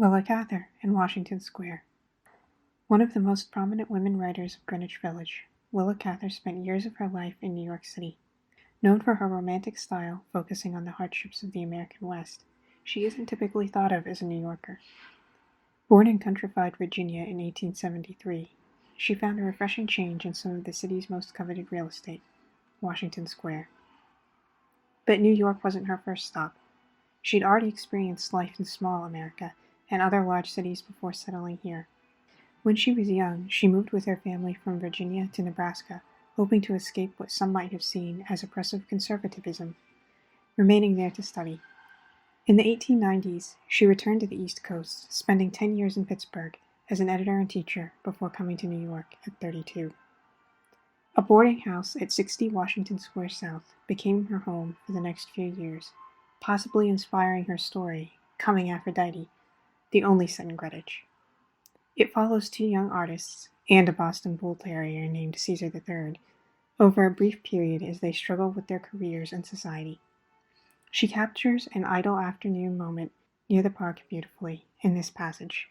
Willa Cather in Washington Square. One of the most prominent women writers of Greenwich Village, Willa Cather spent years of her life in New York City. Known for her romantic style focusing on the hardships of the American West, she isn't typically thought of as a New Yorker. Born in countrified Virginia in 1873, she found a refreshing change in some of the city's most coveted real estate, Washington Square. But New York wasn't her first stop. She'd already experienced life in small America and other large cities before settling here. When she was young, she moved with her family from Virginia to Nebraska, hoping to escape what some might have seen as oppressive conservatism, remaining there to study. In the 1890s, she returned to the East Coast, spending 10 years in Pittsburgh as an editor and teacher before coming to New York at 32. A boarding house at 60 Washington Square South became her home for the next few years, possibly inspiring her story, Coming Aphrodite, the only set in Greenwich. It follows two young artists and a Boston Bull Terrier named Caesar III over a brief period as they struggle with their careers and society. She captures an idle afternoon moment near the park beautifully in this passage.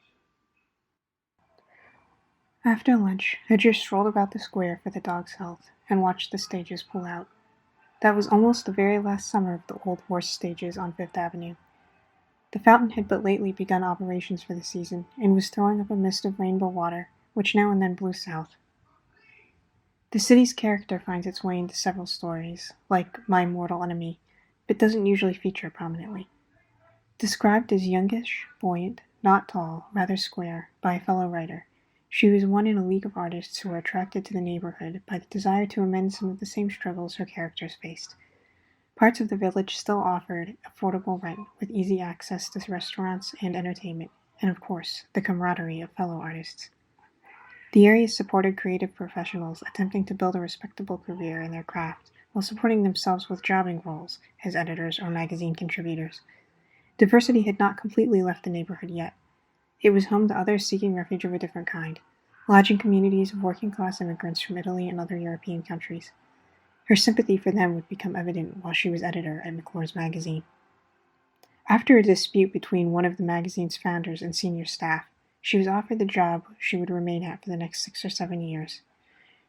After lunch, Hedger strolled about the square for the dog's health and watched the stages pull out. That was almost the very last summer of the old horse stages on Fifth Avenue. The fountain had but lately begun operations for the season and was throwing up a mist of rainbow water, which now and then blew south. The city's character finds its way into several stories, like My Mortal Enemy, but doesn't usually feature prominently. Described as youngish, buoyant, not tall, rather square, by a fellow writer, she was one in a league of artists who were attracted to the neighborhood by the desire to amend some of the same struggles her characters faced. Parts of the village still offered affordable rent with easy access to restaurants and entertainment, and of course, the camaraderie of fellow artists. The area supported creative professionals attempting to build a respectable career in their craft while supporting themselves with jobbing roles as editors or magazine contributors. Diversity had not completely left the neighborhood yet. It was home to others seeking refuge of a different kind, lodging communities of working-class immigrants from Italy and other European countries. Her sympathy for them would become evident while she was editor at McClure's magazine. After a dispute between one of the magazine's founders and senior staff, she was offered the job she would remain at for the next 6 or 7 years.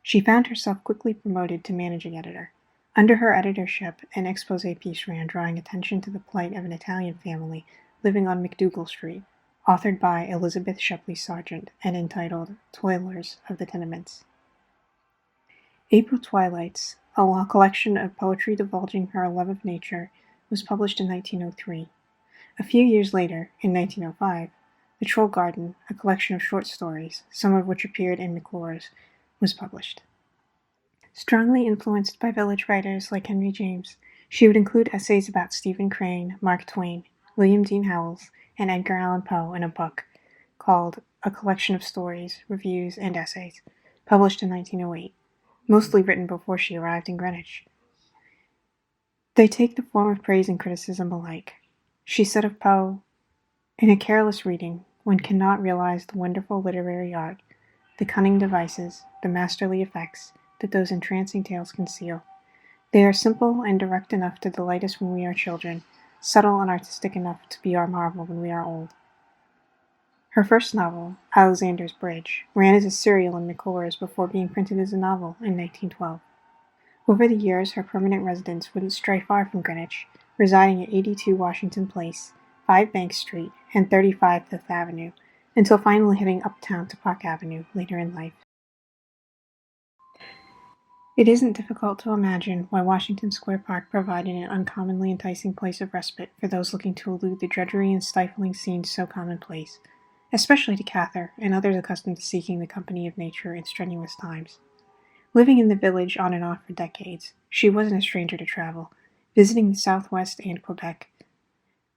She found herself quickly promoted to managing editor. Under her editorship, an expose piece ran drawing attention to the plight of an Italian family living on McDougal Street, authored by Elizabeth Shepley Sargent and entitled Toilers of the Tenements. April Twilights, a collection of poetry divulging her love of nature, was published in 1903. A few years later, in 1905, The Troll Garden, a collection of short stories, some of which appeared in McClure's, was published. Strongly influenced by village writers like Henry James, she would include essays about Stephen Crane, Mark Twain, William Dean Howells, and Edgar Allan Poe in a book called A Collection of Stories, Reviews, and Essays, published in 1908, mostly written before she arrived in Greenwich. They take the form of praise and criticism alike. She said of Poe, "In a careless reading, one cannot realize the wonderful literary art, the cunning devices, the masterly effects that those entrancing tales conceal. They are simple and direct enough to delight us when we are children, subtle and artistic enough to be our marvel when we are old." Her first novel, Alexander's Bridge, ran as a serial in McClure's before being printed as a novel in 1912. Over the years, her permanent residence wouldn't stray far from Greenwich, residing at 82 Washington Place, 5 Bank Street, and 35 Fifth Avenue, until finally heading uptown to Park Avenue later in life. It isn't difficult to imagine why Washington Square Park provided an uncommonly enticing place of respite for those looking to elude the drudgery and stifling scenes so commonplace, especially to Cather and others accustomed to seeking the company of nature in strenuous times. Living in the village on and off for decades, she wasn't a stranger to travel, visiting the Southwest and Quebec.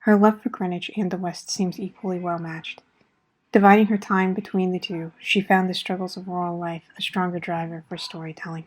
Her love for Greenwich and the West seems equally well matched. Dividing her time between the two, she found the struggles of rural life a stronger driver for storytelling.